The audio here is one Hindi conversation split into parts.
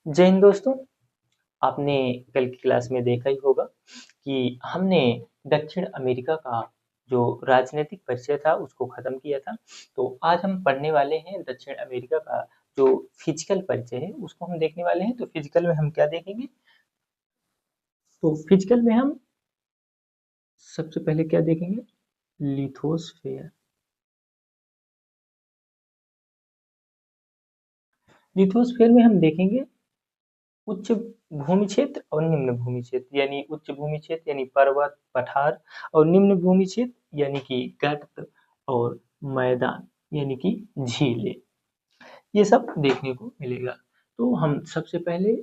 जय हिंद दोस्तों। आपने कल की क्लास में देखा ही होगा कि हमने दक्षिण अमेरिका का जो राजनीतिक परिचय था उसको खत्म किया था। तो आज हम पढ़ने वाले हैं दक्षिण अमेरिका का जो फिजिकल परिचय है उसको हम देखने वाले हैं। तो फिजिकल में हम क्या देखेंगे? तो फिजिकल में हम सबसे पहले क्या देखेंगे? लिथोस्फेयर। लिथोस्फेयर में हम देखेंगे उच्च भूमि क्षेत्र और निम्न भूमि क्षेत्र, यानी उच्च भूमि क्षेत्र यानी पर्वत पठार और निम्न भूमि क्षेत्र यानी कि गर्त और मैदान यानी कि झीलें, ये सब देखने को मिलेगा। तो हम सबसे पहले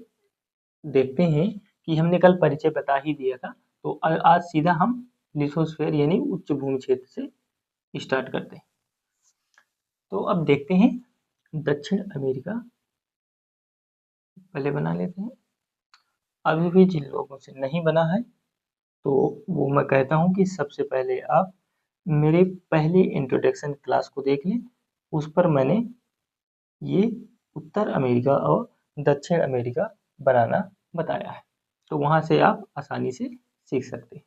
देखते हैं कि हमने कल परिचय बता ही दिया था। तो आज सीधा हम लिथोस्फेयर यानी उच्च भूमि क्षेत्र से स्टार्ट करते हैं। तो अब देखते हैं दक्षिण अमेरिका पहले बना लेते हैं। अभी भी जिन लोगों से नहीं बना है तो वो मैं कहता हूँ कि सबसे पहले आप मेरे पहले इंट्रोडक्शन क्लास को देख लें। उस पर मैंने ये उत्तर अमेरिका और दक्षिण अमेरिका बनाना बताया है, तो वहाँ से आप आसानी से सीख सकते हैं।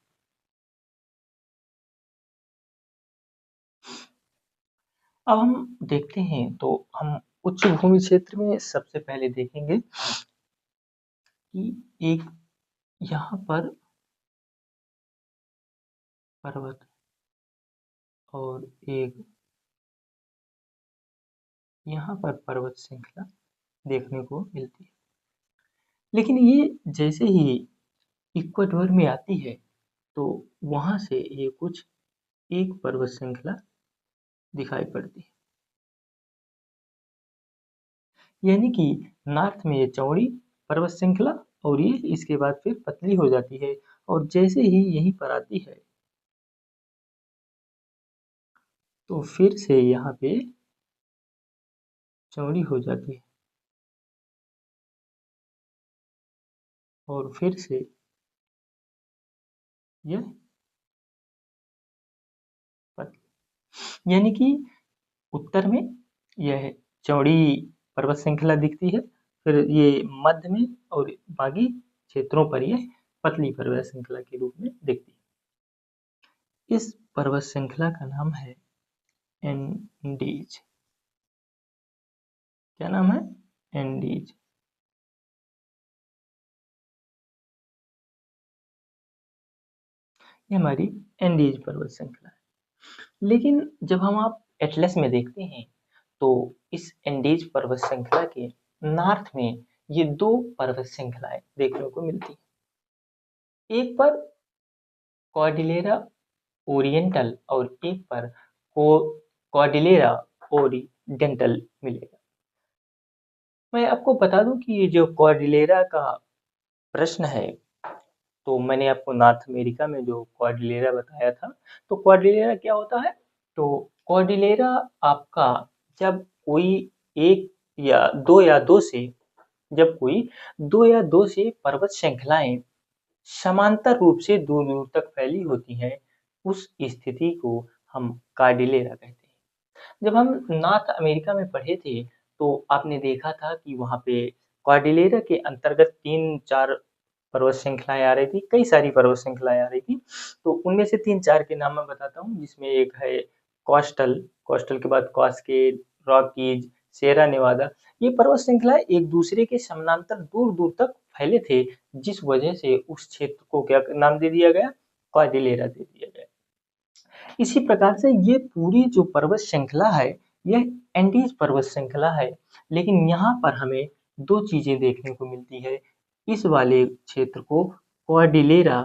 अब हम देखते हैं तो हम उच्च भूमि क्षेत्र में सबसे पहले देखेंगे कि एक यहाँ पर पर्वत और एक यहाँ पर पर्वत श्रृंखला देखने को मिलती है। लेकिन ये जैसे ही इक्वाडोर में आती है तो वहां से ये कुछ एक पर्वत श्रृंखला दिखाई पड़ती है, यानी कि नॉर्थ में ये चौड़ी पर्वत श्रृंखला और ये इसके बाद फिर पतली हो जाती है और जैसे ही यहीं पर आती है तो फिर से यहाँ पे चौड़ी हो जाती है और फिर से यह पतली, यानी कि उत्तर में यह चौड़ी पर्वत श्रृंखला दिखती है, फिर ये मध्य में और बाकी क्षेत्रों पर यह पतली पर्वत श्रृंखला के रूप में दिखती है। इस पर्वत श्रृंखला का नाम है एंडीज। क्या नाम है? एंडीज। ये हमारी एंडीज पर्वत श्रृंखला है। लेकिन जब हम आप एटलस में देखते हैं तो इस एंडीज पर्वत श्रृंखला के नॉर्थ में ये दो पर्वत श्रृंखलाएं देखने को मिलती हैं। एक पर कॉर्डिलेरा ओरिएंटल और एक पर कॉर्डिलेरा ओरिडेंटल मिलेगा। मैं आपको बता दूं कि ये जो कॉर्डिलेरा का प्रश्न है तो मैंने आपको नॉर्थ अमेरिका में जो कॉर्डिलेरा बताया था। तो कॉर्डिलेरा क्या होता है? तो कॉर्डिलेरा आपका जब कोई एक या दो से जब कोई दो या दो से पर्वत श्रृंखलाएं समांतर रूप से दूर दूर तक फैली होती हैं, उस स्थिति को हम कॉर्डिलेरा कहते हैं। जब हम नॉर्थ अमेरिका में पढ़े थे तो आपने देखा था कि वहाँ पे कॉर्डिलेरा के अंतर्गत तीन चार पर्वत श्रृंखलाएं आ रही थी, कई सारी पर्वत श्रृंखलाएं आ रही थी। तो उनमें से तीन चार के नाम मैं बताता हूँ, जिसमें एक है कोस्टल, कोस्टल के बाद कास्केड, रॉकीज, सेरा नेवादा। ये पर्वत श्रृंखलाएं एक दूसरे के समानांतर दूर दूर तक फैले थे, जिस वजह से उस क्षेत्र को क्या नाम दे दिया गया? कॉर्डिलेरा दे दिया गया। इसी प्रकार से ये पूरी जो पर्वत श्रृंखला है यह एंडीज पर्वत श्रृंखला है। लेकिन यहाँ पर हमें दो चीजें देखने को मिलती है। इस वाले क्षेत्र को कॉर्डिलेरा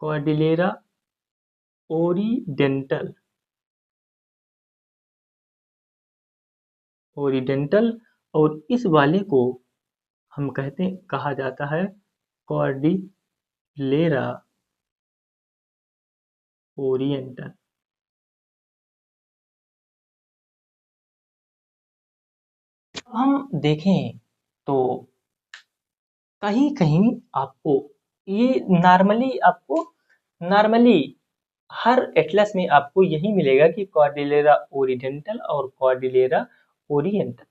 कॉर्डिलेरा ओरिडेंटल ओरिडेंटल और इस वाले को हम कहा जाता है कॉर्डिलेरा ओरिएंटल। हम देखें तो कहीं कहीं आपको ये नॉर्मली हर एटलस में आपको यही मिलेगा कि कॉर्डिलेरा ओरिजेंटल और कॉर्डिलेरा ओरिएंटल।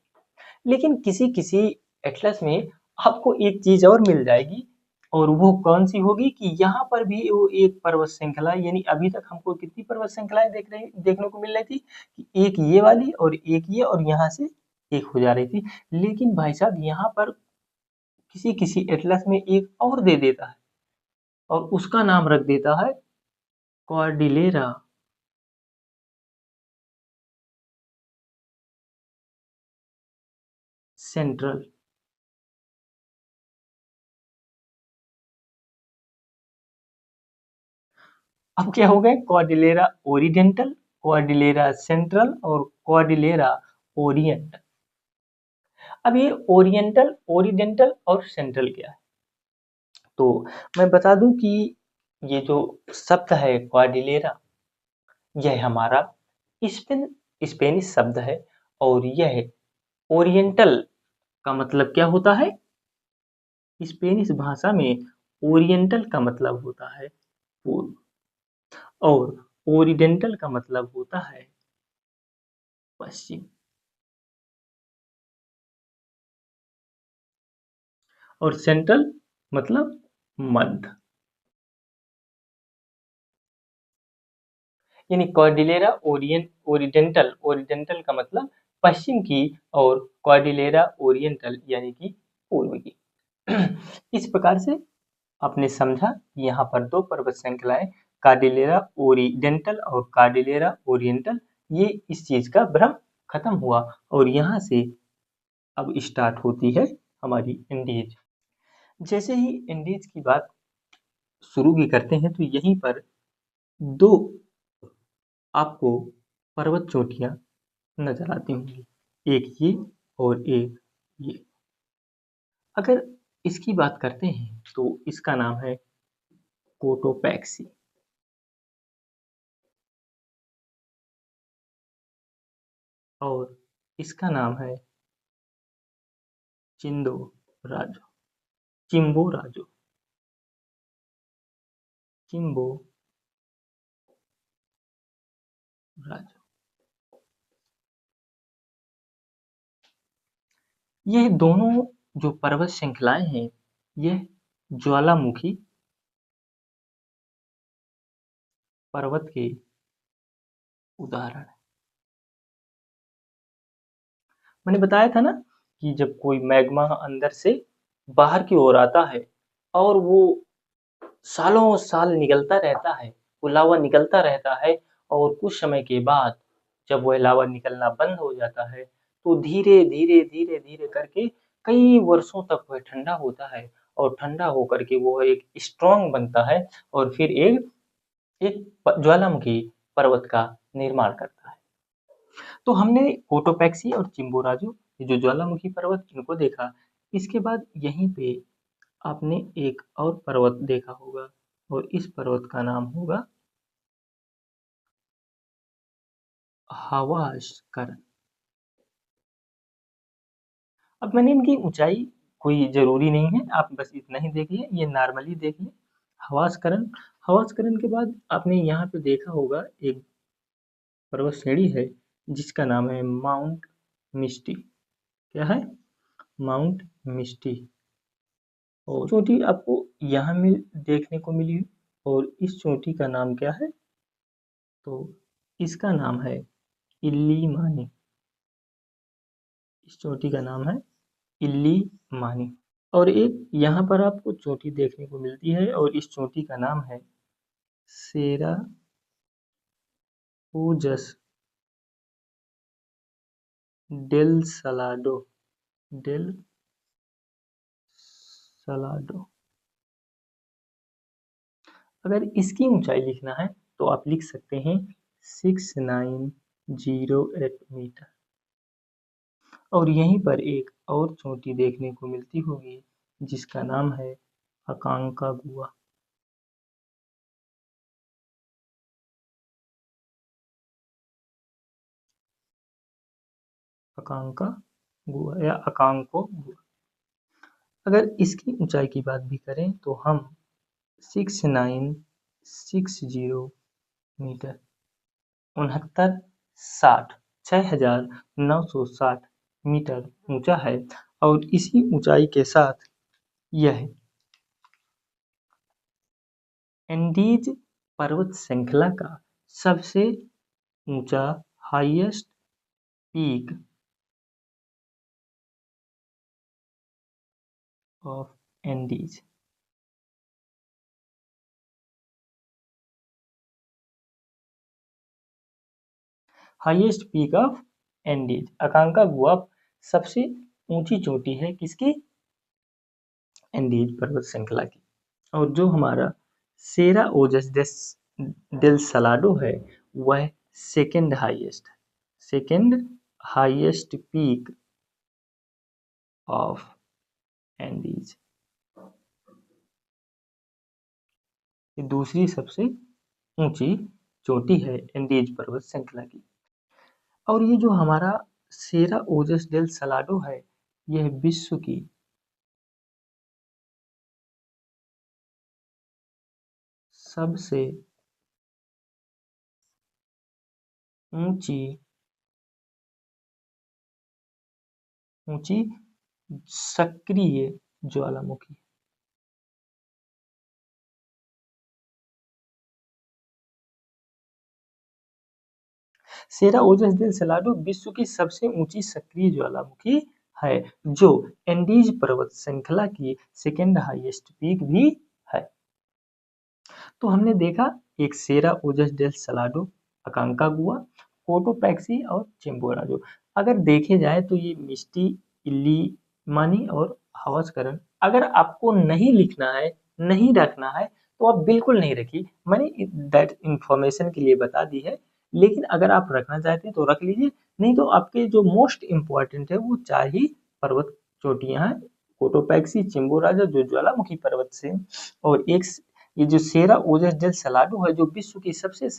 लेकिन किसी किसी एटलस में आपको एक चीज और मिल जाएगी, और वो कौन सी होगी कि यहाँ पर भी वो एक पर्वत श्रृंखला, यानी अभी तक हमको कितनी पर्वत श्रृंखलाएं देखने को मिल रही थी कि एक ये वाली और एक ये, और यहाँ से एक हो जा रही थी। लेकिन भाई साहब यहाँ पर किसी किसी एटलस में एक और दे देता है और उसका नाम रख देता है कॉर्डिलेरा सेंट्रल। अब क्या हो गए, कॉर्डिलेरा ओरिजेंटल, कॉर्डिलेरा सेंट्रल और कॉर्डिलेरा ओरिएंटल। अब ये ओरिएंटल, ओरिजेंटल और सेंट्रल क्या है, तो मैं बता दूं कि ये जो शब्द है कॉर्डिलेरा, यह हमारा स्पेन स्पेनिश शब्द है। और यह ओरिएंटल का मतलब क्या होता है, स्पेनिश भाषा में ओरिएंटल का मतलब होता है पूर्व, और ओरिडेंटल का मतलब होता है पश्चिम, और सेंट्रल मतलब मध्य। यानी कॉर्डिलेरा ओरिजेंटल, ओरिजेंटल का मतलब पश्चिम की, और कॉर्डिलेरा ओरिएंटल यानी कि पूर्व की। इस प्रकार से आपने समझा कि यहाँ पर दो पर्वत श्रृंखलाएं, कार्डिलेरा ओरिजेंटल और कार्डिलेरा ओरिएंटल, ये इस चीज का भ्रम खत्म हुआ। और यहाँ से अब स्टार्ट होती है हमारी इंडीज। जैसे ही इंडीज की बात शुरू भी करते हैं तो यहीं पर दो आपको पर्वत चोटियां नजर आती होंगी, एक ये और एक ये। अगर इसकी बात करते हैं तो इसका नाम है कोटोपैक्सी, और इसका नाम है चिंदो राजो, चिम्बो राजो, चिम्बो राजो। ये दोनों जो पर्वत श्रृंखलाएं हैं, यह ज्वालामुखी पर्वत के उदाहरण है। मैंने बताया था ना कि जब कोई मैग्मा अंदर से बाहर की ओर आता है और वो सालों साल निकलता रहता है, वो लावा निकलता रहता है, और कुछ समय के बाद जब वह लावा निकलना बंद हो जाता है तो धीरे धीरे धीरे धीरे करके कई वर्षों तक वह ठंडा होता है, और ठंडा होकर के वो एक स्ट्रॉन्ग बनता है, और फिर एक एक ज्वालामुखी पर्वत का निर्माण करता है। तो हमने कोटोपैक्सी और चिम्बोराजो, ये जो ज्वालामुखी पर्वत, इनको देखा। इसके बाद यहीं पे आपने एक और पर्वत देखा होगा, और इस पर्वत का नाम होगा हवास्करण। अब मैंने इनकी ऊंचाई कोई जरूरी नहीं है, आप बस इतना ही देखिए, ये नॉर्मली देखिए। हवास्करण, हवास्करण के बाद आपने यहाँ पे देखा होगा एक पर्वत श्रेणी है जिसका नाम है माउंट मिस्टी। क्या है, माउंट मिस्टी। और चोटी आपको यहाँ मिल देखने को मिली, और इस चोटी का नाम क्या है, तो इसका नाम है इल्लीमानी। इस चोटी का नाम है इल्लीमानी। और एक यहाँ पर आपको चोटी देखने को मिलती है, और इस चोटी का नाम है सेरा पूजस डेल सलाडो, डेल सलाडो। अगर इसकी ऊंचाई लिखना है तो आप लिख सकते हैं 6908 मीटर। और यहीं पर एक और चोटी देखने को मिलती होगी जिसका नाम है अकांकागुआ। अकांका गुआ या अकांको गुआ। अगर इसकी ऊंचाई की बात भी करें तो हम 6960 मीटर, 6960 मीटर ऊंचा है और इसी ऊंचाई के साथ यह एंडीज पर्वत श्रृंखला का सबसे ऊंचा highest peak of Andes. Highest peak of Andes, अकांकागुआ सबसे ऊंची चोटी है किसकी? एंडीज पर्वत श्रृंखला की। और जो हमारा सेरा ओजस डेल सलाडो है वह second highest peak of Andes, ये दूसरी सबसे ऊंची चोटी है एंडीज पर्वत श्रृंखला की। और ये जो हमारा सेरा ओजस डेल सलाडो है यह विश्व की सबसे ऊंची सक्रिय ज्वालामुखी। सेरा ओजस डेल सलाडो विश्व की सबसे ऊंची सक्रिय ज्वालामुखी है जो एंडीज पर्वत श्रृंखला की सेकेंड हाईएस्ट पीक भी है। तो हमने देखा एक सेरा ओजस डेल सलाडो, अकांकागुआ, कोटोपैक्सी और चिम्बोराजो। अगर देखे जाए तो ये मिस्टी, इल्लीमानी और हवस्करण अगर आपको नहीं लिखना है, नहीं रखना है तो आप बिल्कुल नहीं रखिए, मैंने दैट इंफॉर्मेशन के लिए बता दी है। लेकिन अगर आप रखना चाहते हैं तो रख लीजिए, नहीं तो आपके जो मोस्ट इम्पोर्टेंट है वो 4 ही पर्वत चोटियां हैं, कोटोपैक्सी, चिम्बोराजो जो ज्वालामुखी पर्वत से, और एक ये जो सेरा ओजस डेल सलाडो है जो विश्व की सबसे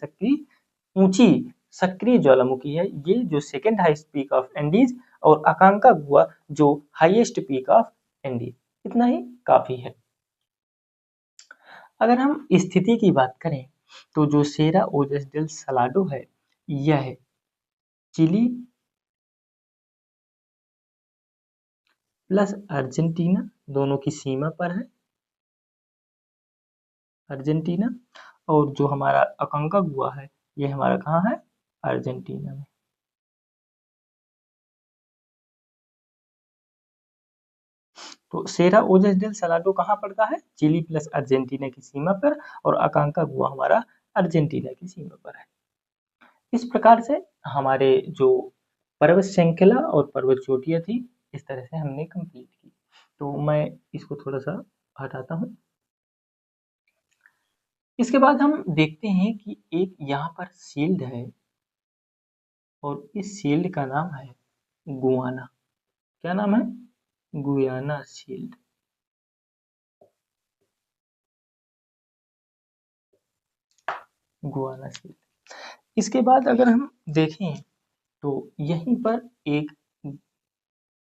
ऊंची सक्रिय ज्वालामुखी है, ये जो second highest peak of Andes, और अकांकागुआ जो हाईएस्ट पीक ऑफ एंडीज। इतना ही काफी है। अगर हम स्थिति की बात करें तो जो सेरा ओजस डेल सलाडो है यह चिली प्लस अर्जेंटीना दोनों की सीमा पर है, अर्जेंटीना। और जो हमारा अकांकागुआ है ये हमारा कहाँ है? अर्जेंटीना में। तो सेरा ओजस डेल सलाडो कहाँ पड़ता है? चिली प्लस अर्जेंटीना की सीमा पर, और अकांकागुआ हमारा अर्जेंटीना की सीमा पर है। इस प्रकार से हमारे जो पर्वत श्रृंखला और पर्वत चोटियां थी इस तरह से हमने कंप्लीट की। तो मैं इसको थोड़ा सा हटाता हूँ। इसके बाद हम देखते हैं कि एक यहाँ पर शील्ड है और इस शील्ड का नाम है गुआना। क्या नाम है? Guyana shield. Guana shield. इसके बाद अगर हम देखें तो यहीं पर एक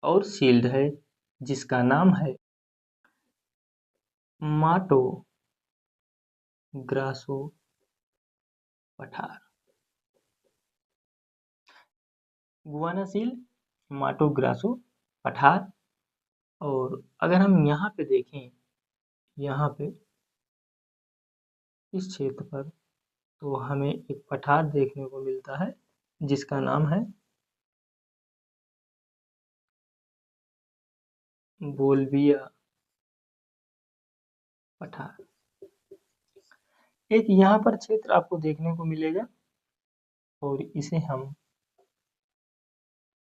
और शील्ड है जिसका नाम है माटो ग्रासो पठार। गुआना शील्ड, माटो ग्रासो पठार। और अगर हम यहाँ पे देखें, यहाँ पे इस क्षेत्र पर, तो हमें एक पठार देखने को मिलता है जिसका नाम है बोल्विया पठार। एक यहाँ पर क्षेत्र आपको देखने को मिलेगा और इसे हम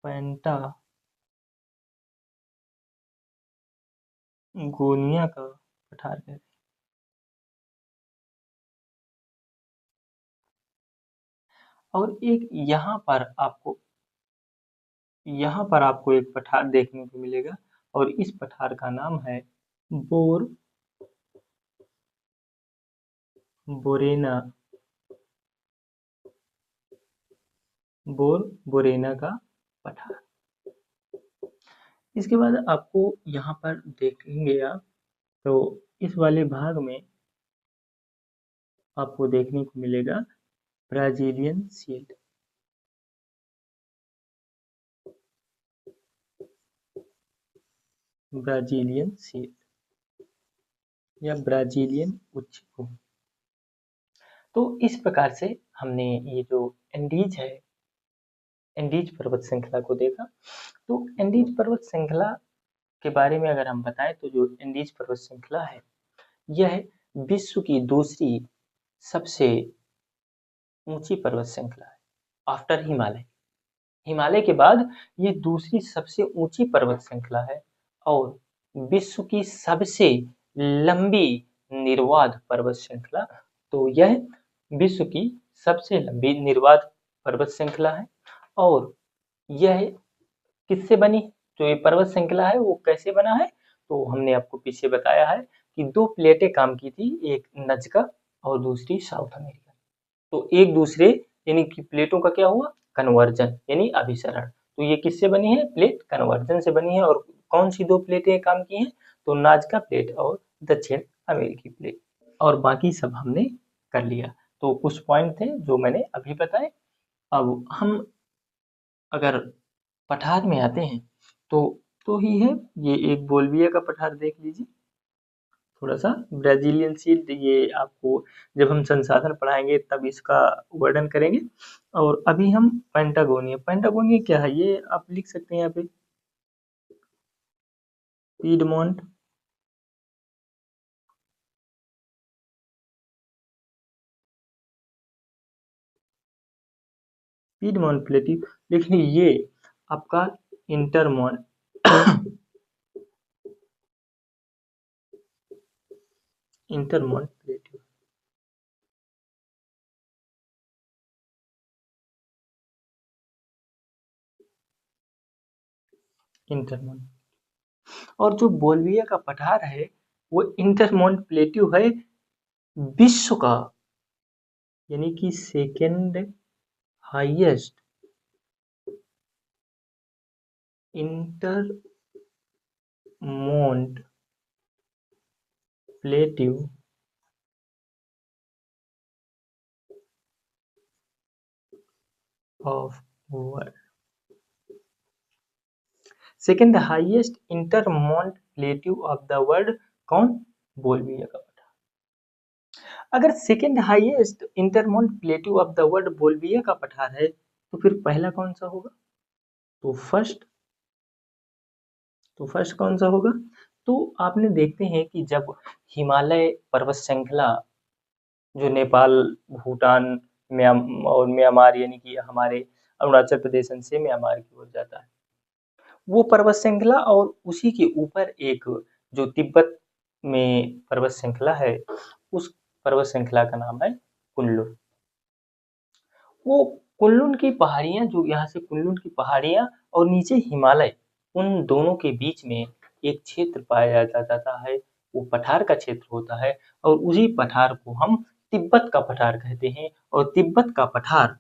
पेंटा गोनिया का पठार कहते हैं। और एक यहाँ पर आपको एक पठार देखने को मिलेगा और इस पठार का नाम है बोर बोरेना, बोरेना का पठार। इसके बाद आपको यहाँ पर देखेंगे आप तो इस वाले भाग में आपको देखने को मिलेगा ब्राजीलियन शील्ड, ब्राजीलियन शील्ड या ब्राजीलियन उच्च भूमि। तो इस प्रकार से हमने ये जो एंडीज है, एंडीज पर्वत श्रृंखला को देखा। तो एंडीज पर्वत श्रृंखला के बारे में अगर हम बताएं तो जो एंडीज पर्वत श्रृंखला है यह विश्व की दूसरी सबसे ऊंची पर्वत श्रृंखला है आफ्टर हिमालय। हिमालय के बाद ये दूसरी सबसे ऊंची पर्वत श्रृंखला है और विश्व की सबसे लंबी निर्वाध पर्वत श्रृंखला। तो यह विश्व की सबसे लंबी निर्वाध पर्वत श्रृंखला है और यह किससे बनी? जो ये पर्वत श्रृंखला है वो कैसे बना है? तो हमने आपको पीछे बताया है कि दो प्लेटें काम की थी, एक नजका और दूसरी साउथ अमेरिका। तो एक दूसरे यानी कि प्लेटों का क्या हुआ? कन्वर्जन यानी अभिसरण। तो ये किससे बनी है? प्लेट कन्वर्जन से बनी है। और कौन सी दो प्लेटें काम की हैं? तो नाजका प्लेट और दक्षिण अमेरिकी प्लेट। और बाकी सब हमने कर लिया। तो कुछ पॉइंट थे जो मैंने अभी बताए। अब हम अगर पठार में आते हैं तो ही है ये एक बोल्विया का पठार देख लीजिए थोड़ा सा। ब्राजीलियन शील्ड ये आपको जब हम संसाधन पढ़ाएंगे तब इसका वर्णन करेंगे। और अभी हम पेंटागोनिया, पेंटागोनिया क्या है ये आप लिख सकते हैं यहाँ पे, पीडमोंट, पीडमोंट प्लेट्यू, लेकिन ये आपका इंटरमोंट इंटरमोंट प्लेट्यू, इंटरमोंट। और जो बोल्विया का पठार है वो इंटरमोंट प्लेट्यू है, विश्व का यानी कि second highest intermont plateau of world. Second highest intermont plateau of the world कौन? बोल्विया का पठार। अगर second highest intermont plateau of the world Bolivia का पठार है तो फिर पहला कौन सा होगा? तो फर्स्ट कौन सा होगा? तो आपने देखते हैं कि जब हिमालय पर्वत श्रृंखला जो नेपाल, भूटान, और म्यांमार यानी कि हमारे अरुणाचल प्रदेश से म्यांमार की ओर जाता है, वो पर्वत श्रृंखला और उसी के ऊपर एक जो तिब्बत में पर्वत श्रृंखला है उस पर्वत श्रृंखला का नाम है कुनलुन। वो कुनलुन की पहाड़ियां, जो यहाँ से कुनलुन की पहाड़ियां और नीचे हिमालय, उन दोनों के बीच में एक क्षेत्र पाया जाता है, वो पठार का क्षेत्र होता है और उसी पठार को हम तिब्बत का पठार कहते हैं। और तिब्बत का पठार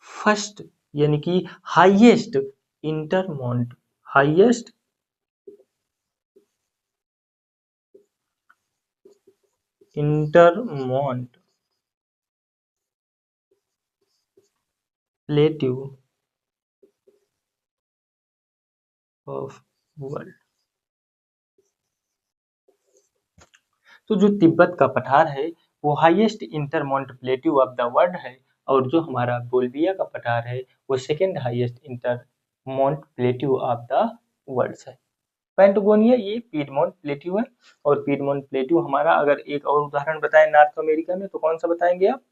फर्स्ट यानी कि highest intermont plateau of world. तो जो तिब्बत का पठार है वो highest intermont plateau of the world है और जो हमारा बोल्विया का पठार है वो second highest intermont plateau of the world है। पेंटागोनिया ये पीडमोंट प्लेट्यू है और पीडमोंट प्लेट्यू हमारा, अगर एक और उदाहरण बताएं नॉर्थ अमेरिका में तो कौन सा बताएंगे आप?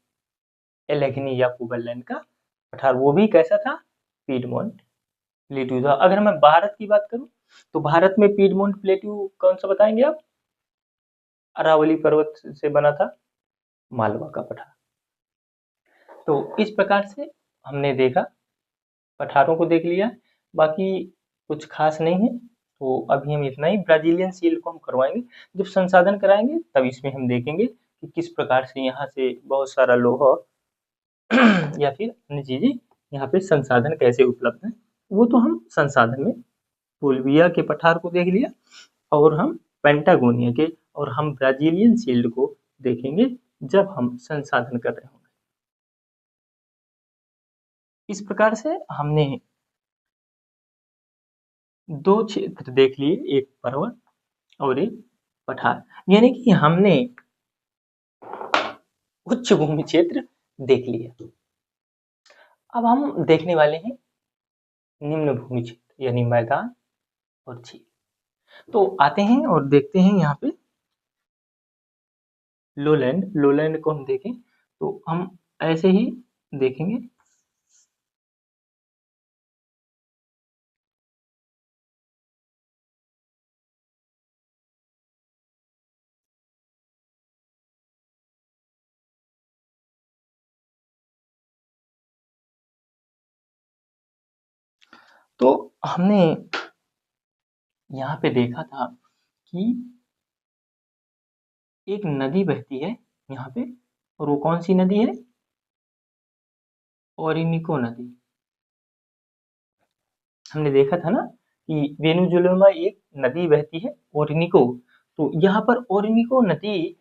एलेघनी या पुबरलैंड का पठार, वो भी कैसा था? पीडमोंट प्लेट्यू था। अगर मैं भारत की बात करूं तो भारत में पीडमोंट प्लेट्यू कौन सा बताएंगे आप? अरावली पर्वत से बना था मालवा का पठार। तो इस प्रकार से हमने देखा, पठारों को देख लिया, बाकी कुछ खास नहीं है। तो अभी हम इतना ही, ब्राजीलियन शील्ड को हम करवाएंगे, जब संसाधन कराएंगे तब इसमें हम देखेंगे कि किस प्रकार से यहाँ से बहुत सारा लोहा या फिर अन्य चीजें यहाँ पे संसाधन कैसे उपलब्ध है, वो तो हम संसाधन में बोल्विया के पठार को देख लिया और हम पेंटागोनिया के और हम ब्राजीलियन शील्ड को देखेंगे जब हम संसाधन कर रहे होंगे। इस प्रकार से हमने दो क्षेत्र देख लिए, एक पर्वत और एक पठार, यानी कि हमने उच्च भूमि क्षेत्र देख लिया। अब हम देखने वाले हैं निम्न भूमि क्षेत्र यानी मैदान और झील। तो आते हैं और देखते हैं यहाँ पे लोलैंड। लोलैंड को हम देखें तो हम ऐसे ही देखेंगे। तो हमने यहाँ पे देखा था कि एक नदी बहती है यहाँ पे, और वो कौन सी नदी है? ओरिनिको नदी। हमने देखा था ना कि वेनेजुएला में एक नदी बहती है ओरिनिको। तो यहाँ पर ओरिनिको नदी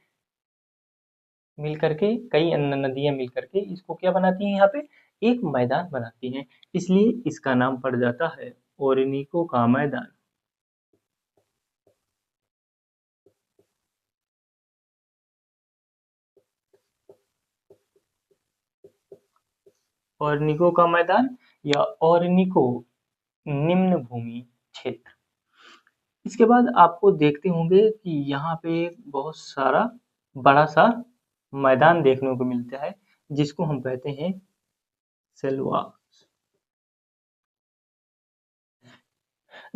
मिल करके, कई अन्य नदियां मिल करके इसको क्या बनाती हैं? यहाँ पे एक मैदान बनाती हैं, इसलिए इसका नाम पड़ जाता है ओरिनिको का मैदान। ओरिनिको का मैदान या ओरिनिको निम्न भूमि क्षेत्र। इसके बाद आपको देखते होंगे कि यहाँ पे बहुत सारा बड़ा सा मैदान देखने को मिलता है, जिसको हम कहते हैं सेलवास।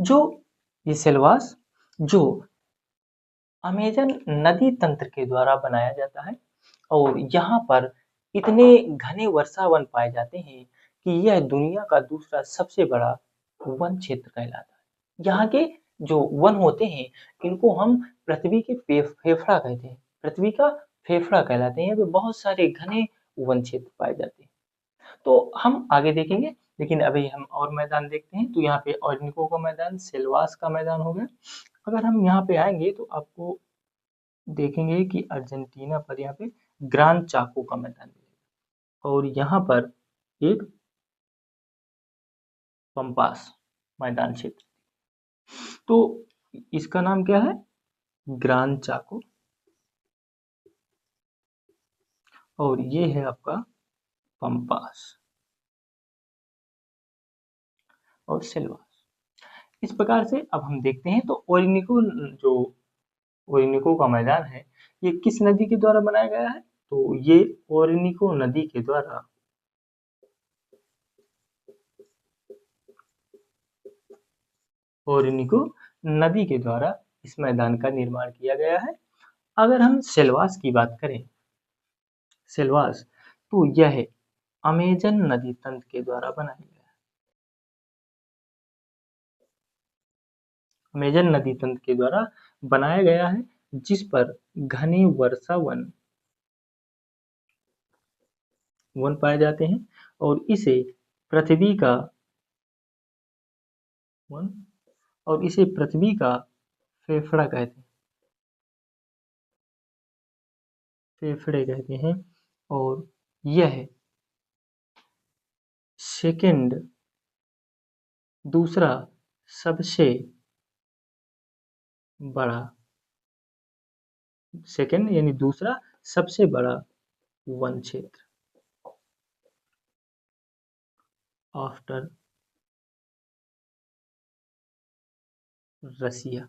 जो ये सेलवास जो अमेजन नदी तंत्र के द्वारा बनाया जाता है, और यहाँ पर इतने घने वर्षावन पाए जाते हैं कि यह दुनिया का दूसरा सबसे बड़ा वन क्षेत्र कहलाता है। यहाँ के जो वन होते हैं, इनको हम पृथ्वी के फेफड़ा कहते हैं, पृथ्वी का फेफड़ा कहलाते हैं। यहाँ पे बहुत सारे घने वन क्षेत्र पाए जाते हैं। तो हम आगे देखेंगे, लेकिन अभी हम और मैदान देखते हैं। तो यहाँ पे ऑर्निको का मैदान, सेलवास का मैदान हो गया। अगर हम यहाँ पे आएंगे तो आपको देखेंगे कि अर्जेंटीना पर यहाँ पे ग्रान चाको का मैदान मिलेगा, और यहाँ पर एक पंपास मैदान क्षेत्र। तो इसका नाम क्या है? ग्रान चाको। और ये है आपका पंपास और सिल्वास। इस प्रकार से अब हम देखते हैं तो ओरिनिको, जो ओरिनिको का मैदान है, ये किस नदी के द्वारा बनाया गया है? तो ये ओरिनिको नदी के द्वारा ओरिनिको नदी के द्वारा इस मैदान का निर्माण किया गया है। अगर हम सेलवास की बात करें, सेलवास, तो यह अमेजन नदी तंत्र के द्वारा बनाया गया है। अमेजन नदी तंत्र के द्वारा बनाया गया है, जिस पर घने वर्षा वन पाए जाते हैं, और इसे पृथ्वी का वन और इसे पृथ्वी का फेफड़ा कहते हैं, फेफड़े कहते हैं। और यह सेकंड दूसरा सबसे बड़ा, सेकंड यानी दूसरा सबसे बड़ा वन क्षेत्र आफ्टर रसिया।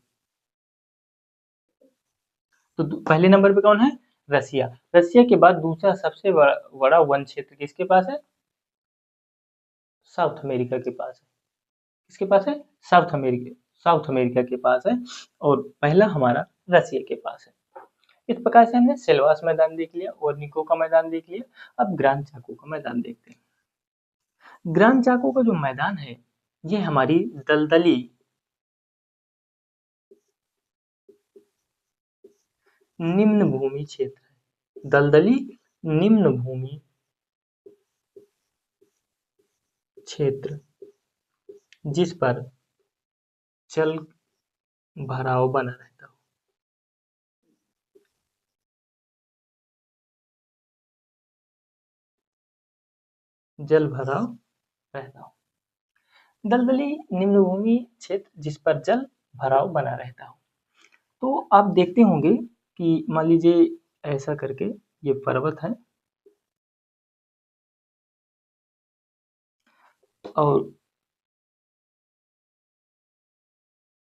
तो पहले नंबर पे कौन है? रसिया। रसिया के बाद दूसरा सबसे बड़ा वन क्षेत्र किसके पास है? साउथ अमेरिका के पास है। किसके पास है? साउथ अमेरिका के पास है, और पहला हमारा रसिया के पास है। इस प्रकार से हमने सेल्वास मैदान देख लिया, ओर्निको का मैदान देख लिया। अब ग्रांड चाको का मैदान देखते हैं। ग्रांड चाको का जो मैदान है, ये हमारी दलदली निम्न भूमि क्षेत्र है। दलदली निम्न भूमि क्षेत्र, जिस पर जल भराव बना रहता हो। जल भराव रहता हो। दलदली निम्नभूमि क्षेत्र जिस पर जल भराव बना रहता हो। तो आप देखते होंगे कि मान लीजिए ऐसा करके ये पर्वत है और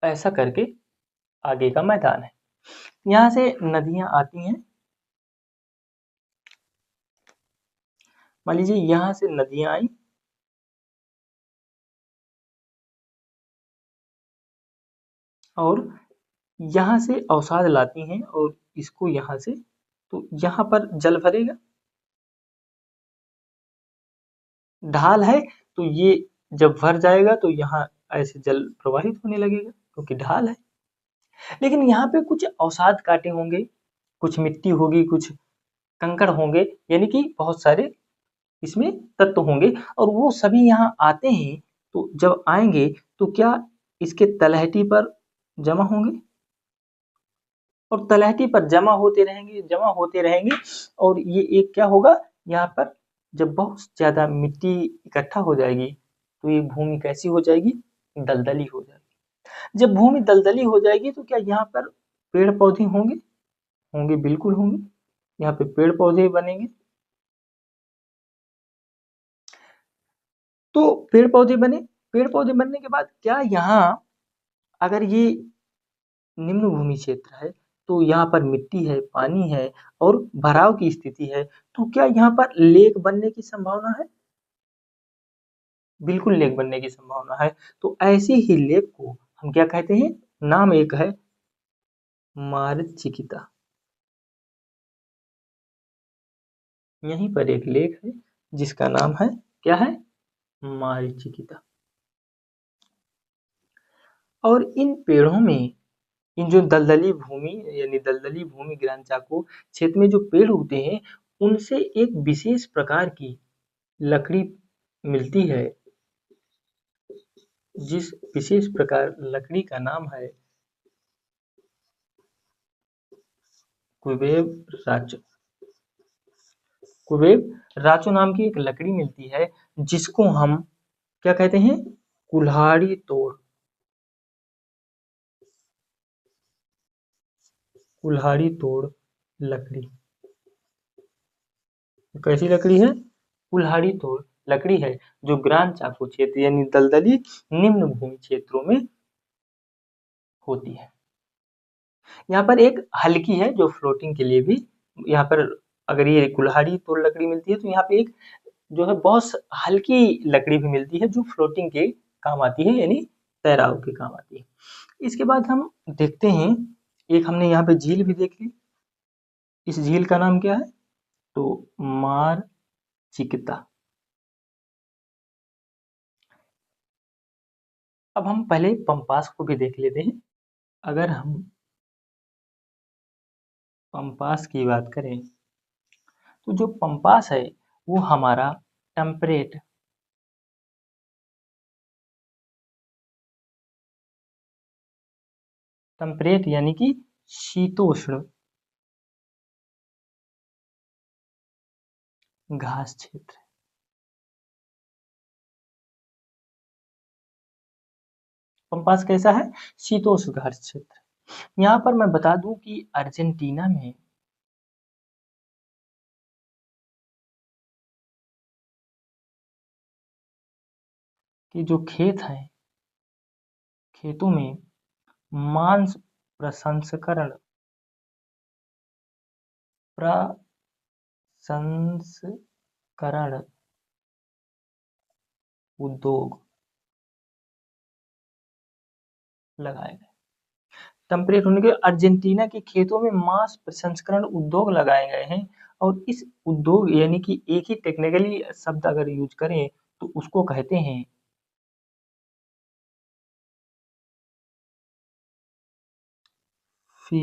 ऐसा करके आगे का मैदान है। यहाँ से नदियां आती हैं। मान लीजिए यहाँ से नदियां आई और यहाँ से अवसाद लाती हैं और इसको यहाँ से, तो यहाँ पर जल भरेगा। ढाल है तो ये जब भर जाएगा तो यहाँ ऐसे जल प्रवाहित होने लगेगा क्योंकि ढाल है। लेकिन यहाँ पे कुछ अवसाद काटे होंगे, कुछ मिट्टी होगी, कुछ कंकड़ होंगे, यानी कि बहुत सारे इसमें तत्व होंगे और वो सभी यहाँ आते हैं। तो जब आएंगे तो क्या इसके तलहटी पर जमा होंगे और तलहटी पर जमा होते रहेंगे और ये एक क्या होगा, यहाँ पर जब बहुत ज्यादा मिट्टी इकट्ठा हो जाएगी तो ये भूमि कैसी हो जाएगी, दलदली हो जाएगी। जब भूमि दलदली हो जाएगी तो क्या यहाँ पर पेड़ पौधे होंगे, होंगे बिल्कुल होंगे। यहाँ पे पेड़ पौधे बनेंगे। तो पेड़ पौधे बनने के बाद क्या यहाँ, अगर ये निम्न भूमि क्षेत्र है तो यहाँ पर मिट्टी है, पानी है और भराव की स्थिति है, तो क्या यहाँ पर लेक बनने की संभावना है? बिल्कुल लेक बनने की संभावना है। तो ऐसी ही लेक को हम क्या कहते हैं, नाम एक है मारीचिकिता। यहीं पर एक लेक है जिसका नाम है, क्या है, मारीचिकिता। और इन पेड़ों में, इन जो दलदली भूमि यानी दलदली भूमि ग्राम चाको क्षेत्र में जो पेड़ उगते हैं उनसे एक विशेष प्रकार की लकड़ी मिलती है, जिस विशेष प्रकार लकड़ी का नाम है कुबेब राचो। कुबेब राचो नाम की एक लकड़ी मिलती है जिसको हम क्या कहते हैं, कुल्हाड़ी तोड़। कुल्हाड़ी तोड़ लकड़ी कैसी लकड़ी है, कुल्हाड़ी तोड़ लकड़ी है जो ग्राम चाको क्षेत्र यानी दलदली निम्न भूमि क्षेत्रों में होती है। यहाँ पर एक हल्की है जो फ्लोटिंग के लिए भी, यहाँ पर अगर ये कुल्हाड़ी तोड़ लकड़ी मिलती है तो यहाँ पे एक जो है बहुत हल्की लकड़ी भी मिलती है जो फ्लोटिंग के काम आती है, यानी तैराव के काम आती है। इसके बाद हम देखते हैं, एक हमने यहाँ पे झील भी देख ली। इस झील का नाम क्या है, तो मार चिकिता। अब हम पहले पंपास को भी देख लेते हैं। अगर हम पंपास की बात करें तो जो पंपास है वो हमारा टेम्परेट टेम्परेट यानी कि शीतोष्ण घास क्षेत्र। पंपास कैसा है, शीतोष्ण घास क्षेत्र। यहाँ पर मैं बता दूं कि अर्जेंटीना में कि जो खेत हैं, खेतों में मांस प्रसंस्करण प्रसंस्करण उद्योग लगाए गए। टेम्परेट होने के अर्जेंटीना के खेतों में मांस प्रसंस्करण उद्योग लगाए गए हैं और इस उद्योग यानी कि एक ही टेक्निकली शब्द अगर यूज करें तो उसको कहते हैं फी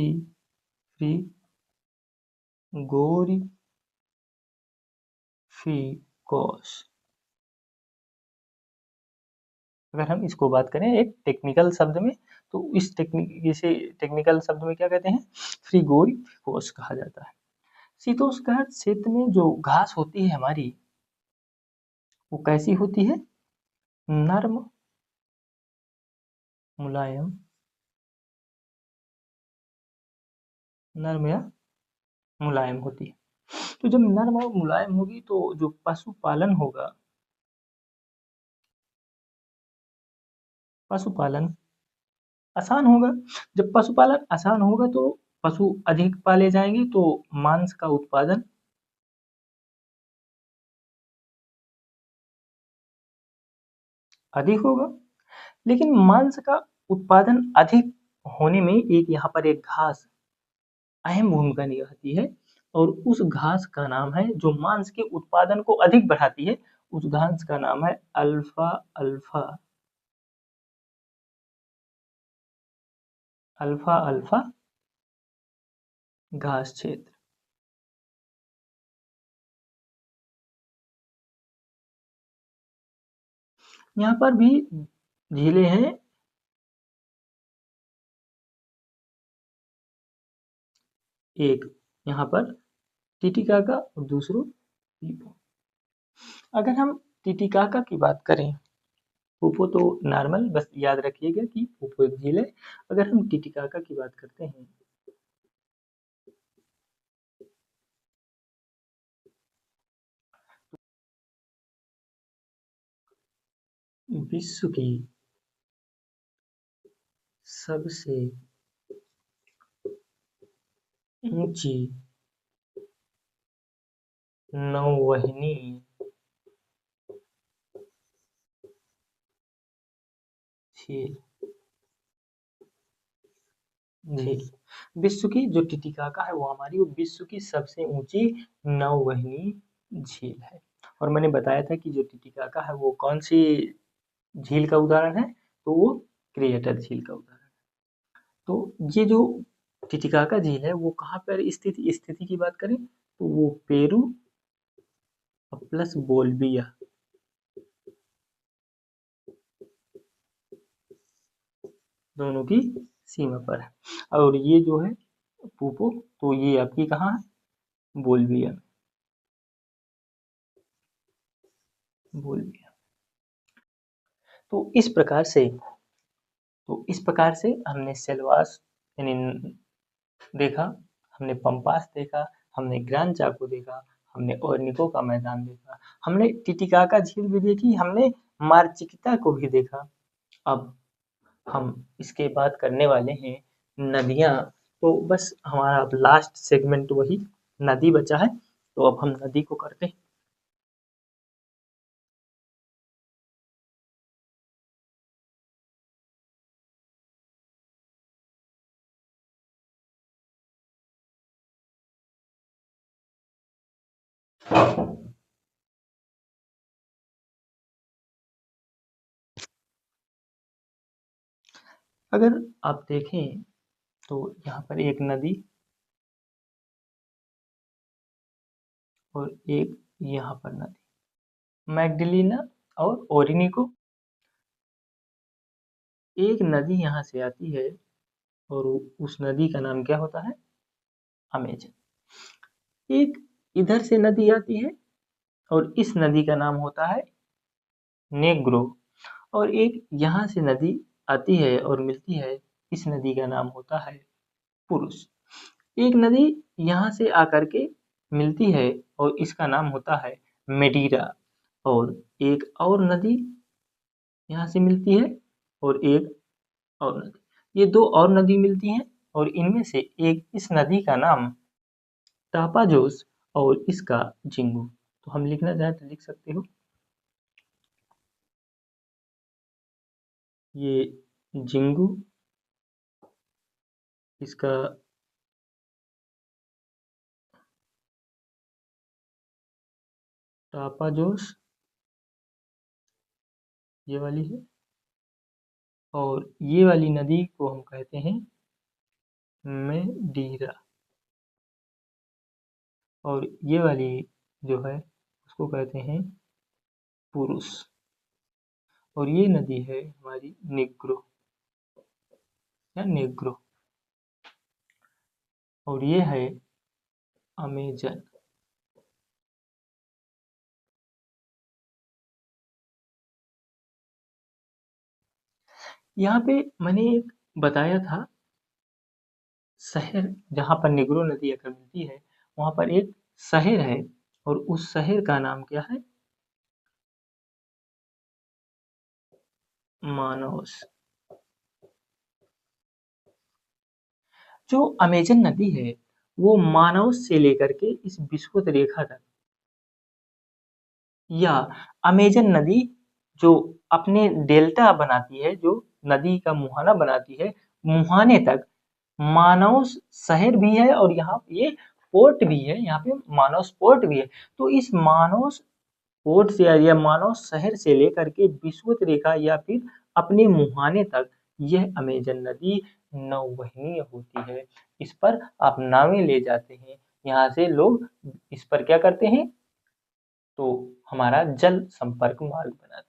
फ्रीगोरिफिकोस। अगर हम इसको बात करें एक टेक्निकल शब्द में तो इस इसे टेक्निकल शब्द में क्या कहते हैं, फ्रीगोरिफिकोस कहा जाता है। शीतोष्ण क्षेत्र में जो घास होती है हमारी, वो कैसी होती है? नर्म, मुलायम, नर्म या मुलायम होती है। तो जब नर्म और मुलायम होगी तो जो पशुपालन होगा, पशुपालन आसान होगा। जब पशुपालन आसान होगा तो पशु अधिक पाले जाएंगे, तो मांस का उत्पादन अधिक होगा। लेकिन मांस का उत्पादन अधिक होने में एक यहाँ पर एक घास अहम भूमिका निभाती है, और उस घास का नाम है, जो मांस के उत्पादन को अधिक बढ़ाती है, उस घास का नाम है अल्फा अल्फा, अल्फा अल्फा घास क्षेत्र। यहाँ पर भी झीलें हैं, एक यहाँ पर टिटिकाका और दूसरो पीपो। अगर हम टिटिकाका की बात करें, पोपो तो नॉर्मल, बस याद रखिएगा कि पोपो एक झील है। अगर हम टिटिकाका की बात करते हैं, विश्व की सबसे ऊंची नौवहनी झील, झील विश्व की जो टिटिकाका है वो हमारी, वो विश्व की सबसे ऊंची नौवहनी झील है। और मैंने बताया था कि जो टिटिकाका है वो कौन सी झील का उदाहरण है, तो वो क्रिएटर झील का उदाहरण है। तो ये जो टिटिकाका झील है वो कहाँ पर स्थिति की बात करें तो वो पेरू प्लस बोल्विया दोनों की सीमा पर है। और ये जो है पूपो, तो ये आपकी कहाँ है? बोल्विया में, बोल्विया। तो इस प्रकार से हमने सेलवास यानी देखा, हमने पंपास देखा, हमने ग्रैंड चाको देखा, हमने ओर्निको का मैदान देखा, हमने टिटिकाका झील भी देखी, हमने मार्चिकिता को भी देखा। अब हम इसके बाद करने वाले हैं नदियाँ। तो बस हमारा अब लास्ट सेगमेंट वही नदी बचा है, तो अब हम नदी को करते हैं। अगर आप देखें तो यहाँ पर एक नदी और एक यहाँ पर नदी, मैग्डलिना और ओरिनिको। एक नदी यहाँ से आती है और उस नदी का नाम क्या होता है? अमेजन। एक इधर से नदी आती है और इस नदी का नाम होता है नेग्रो। और एक यहाँ से नदी आती है और मिलती है, इस नदी का नाम होता है पुरुष। एक नदी यहाँ से आकर के मिलती है और इसका नाम होता है मेडीरा। और एक और नदी यहाँ से मिलती है और एक और नदी, ये दो और नदी मिलती हैं, और इनमें से एक इस नदी का नाम टापाजोस और इसका जिंगू। तो हम लिखना चाहें तो लिख सकते हो, ये जिंगू, इसका टापाजोस, ये वाली है, और ये वाली नदी को हम कहते हैं मेडीरा, और ये वाली जो है उसको कहते हैं पुरुष। और ये नदी है हमारी निग्रो या नेग्रो, और ये है अमेजन। यहाँ पे मैंने एक बताया था, शहर जहाँ पर निग्रो नदी आकर मिलती है, वहाँ पर एक शहर है, और उस शहर का नाम क्या है? मानस। जो अमेजन नदी है, वो मानस से लेकर के इस विषुवत रेखा तक, या अमेजन नदी जो अपने डेल्टा बनाती है, जो नदी का मुहाना बनाती है, मुहाने तक मानस शहर भी है, और यहाँ ये पोर्ट भी है, यहाँ पे मानस पोर्ट भी है। तो इस मानस पोर्ट से या मानव शहर से लेकर के विषुवत रेखा या फिर अपने मुहाने तक यह अमेजन नदी नौवहनीय होती है। इस पर आप नावें ले जाते हैं, यहाँ से लोग इस पर क्या करते हैं, तो हमारा जल संपर्क मार्ग बनाते हैं।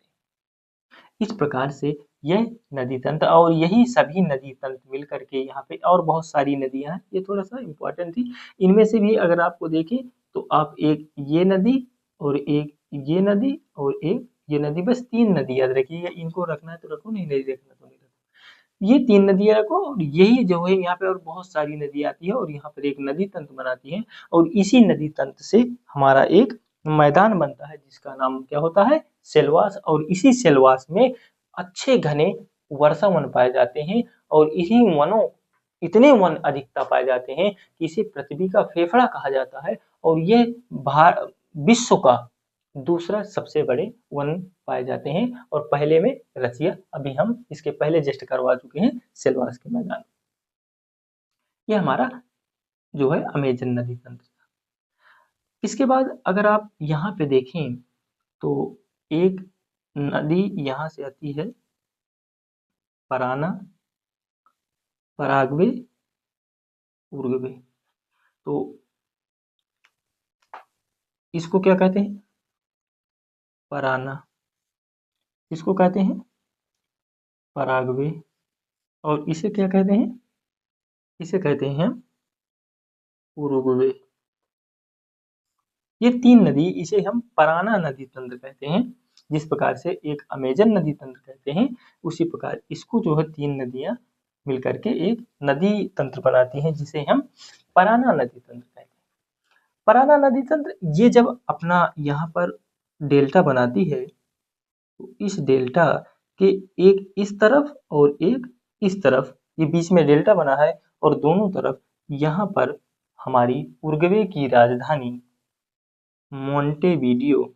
इस प्रकार से यह नदी तंत्र और यही सभी नदी तंत्र मिल करके यहाँ पे, और बहुत सारी नदियां हैं, ये थोड़ा सा इम्पोर्टेंट थी। इनमें से भी अगर आपको देखें तो आप एक ये नदी, और एक ये नदी, और एक ये नदी, बस 3 नदी याद रखिएगा। इनको रखना है तो रखो, नहीं नहीं रखना तो नहीं रखो। ये 3 नदियां रखो, और यही जो है यहाँ पे और बहुत सारी नदी आती है, और यहाँ पर एक नदी तंत्र बनाती है, और इसी नदी तंत्र से हमारा एक मैदान बनता है, जिसका नाम क्या होता है? सेलवास। और इसी सेलवास में अच्छे घने वर्षा वन पाए जाते हैं, और इसी वनों, इतने वन अधिकता पाए जाते हैं कि इसे पृथ्वी का फेफड़ा कहा जाता है, और ये विश्व का दूसरा सबसे बड़े वन पाए जाते हैं, और पहले में रसिया, अभी हम इसके पहले जस्ट करवा चुके हैं सेलवास के मैदान। ये हमारा जो है अमेजन नदी तंत्र। इसके बाद अगर आप यहाँ पे देखें तो एक नदी यहाँ से आती है, पराना, पराग्वे, उरुग्वे। तो इसको क्या कहते हैं? पराना। इसको कहते हैं पराग्वे। और इसे क्या कहते हैं? इसे कहते हैं हम उरुग्वे। ये 3 नदी, इसे हम पराना नदी तंत्र कहते हैं। जिस प्रकार से एक अमेजन नदी तंत्र कहते हैं, उसी प्रकार इसको जो है 3 नदियां मिलकर के एक नदी तंत्र बनाती हैं, जिसे हम पराना नदी तंत्र कहते हैं। पराना नदी तंत्र ये जब अपना यहाँ पर डेल्टा बनाती है, तो इस डेल्टा के एक इस तरफ और एक इस तरफ, ये बीच में डेल्टा बना है, और दोनों तरफ यहाँ पर हमारी उरुग्वे की राजधानी मोंटेवीडियो,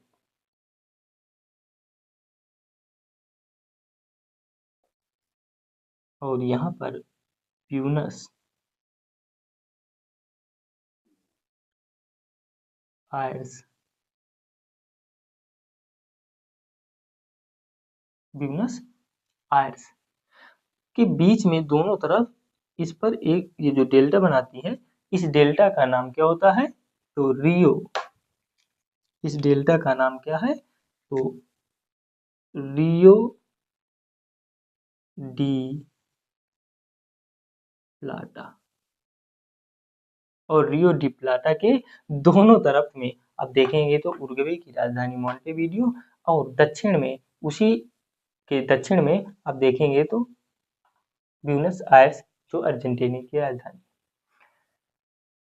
और यहाँ पर ब्यूनस आयर्स, ब्यूनस आयर्स के बीच में दोनों तरफ इस पर एक ये जो डेल्टा बनाती है, इस डेल्टा का नाम क्या होता है? तो रियो। इस डेल्टा का नाम क्या है? तो रियो डी प्लाटा। और रियो डी प्लाटा के दोनों तरफ में आप देखेंगे तो उरुग्वे की राजधानी मोंटेवीडियो, और दक्षिण में, उसी के दक्षिण में आप देखेंगे तो ब्यूनस आयर्स, जो अर्जेंटीना की राजधानी।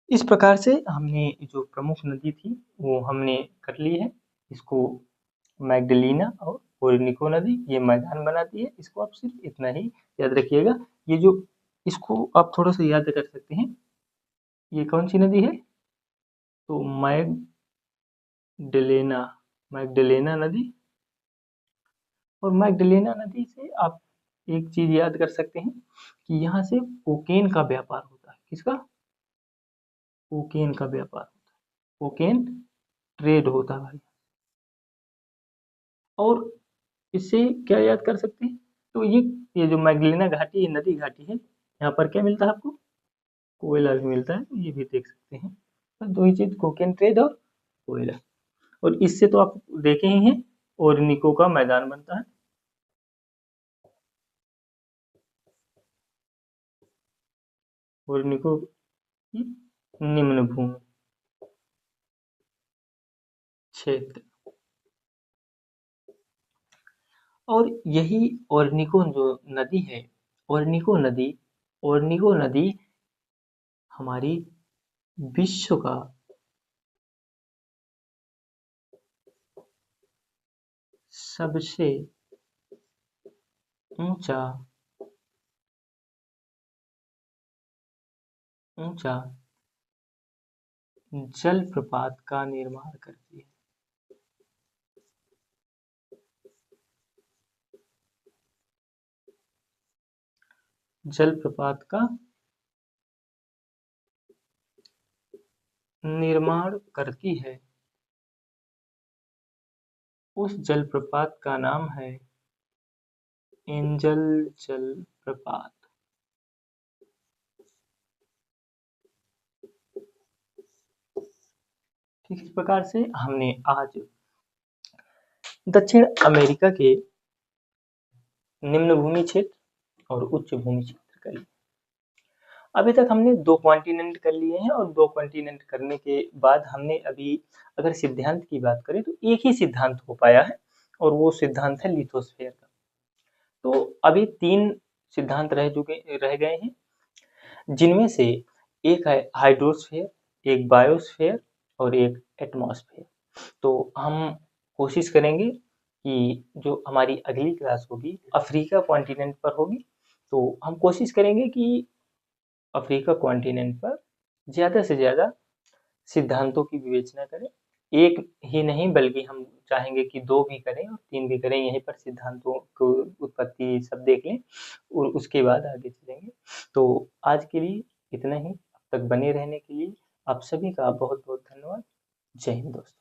इस प्रकार से हमने जो प्रमुख नदी थी वो हमने कर ली है। इसको मैग्डलिना और ओरिनिको नदी ये मैदान बनाती है। इसको आप सिर्फ इतना ही याद रखिएगा। ये जो, इसको आप थोड़ा सा याद कर सकते हैं, ये कौन सी नदी है? तो मैगडलेना, मैगडलेना नदी। और मैगडलेना नदी से आप एक चीज याद कर सकते हैं कि यहाँ से कोकेन का व्यापार होता है। किसका? कोकेन का व्यापार होता है, कोकेन ट्रेड होता है भाई। और इससे क्या याद कर सकते हैं? तो ये जो मैगडलेना घाटी, ये नदी घाटी है, यहाँ पर क्या मिलता है आपको? कोयला भी मिलता है, तो ये भी देख सकते हैं। तो दो ही चीज, कोकेन ट्रेड और कोयला। और इससे तो आप देखे ही हैं, ओरिनिको का मैदान बनता है। ओरिनिको की निम्न भूमि क्षेत्र। और यही ओरनिको जो नदी है, ओरनिको नदी हमारी विश्व का सबसे ऊंचा ऊंचा जलप्रपात का निर्माण करती है। जलप्रपात का निर्माण करती है। उस जलप्रपात का नाम है एंजल जलप्रपात। ठीक इस प्रकार से हमने आज दक्षिण अमेरिका के निम्न भूमि क्षेत्र और उच्च भूमि क्षेत्र कर लिए। अभी तक हमने 2 कॉन्टिनेंट कर लिए हैं और 2 कॉन्टिनेंट करने के बाद हमने अभी अगर सिद्धांत की बात करें तो एक ही सिद्धांत हो पाया है और वो सिद्धांत है लिथोस्फीयर का। तो अभी 3 सिद्धांत रह गए हैं, जिनमें से एक है हाइड्रोस्फीयर, एक बायोस्फीयर और एक एटमॉस्फेयर। तो हम कोशिश करेंगे कि जो हमारी अगली क्लास होगी अफ्रीका कॉन्टिनेंट पर होगी। तो हम कोशिश करेंगे कि अफ्रीका कॉन्टिनेंट पर ज़्यादा से ज़्यादा सिद्धांतों की विवेचना करें। एक ही नहीं बल्कि हम चाहेंगे कि 2 भी करें और 3 भी करें, यहीं पर सिद्धांतों को उत्पत्ति सब देख लें और उसके बाद आगे चलेंगे। तो आज के लिए इतना ही। अब तक बने रहने के लिए आप सभी का बहुत-बहुत धन्यवाद। जय हिंद दोस्तों।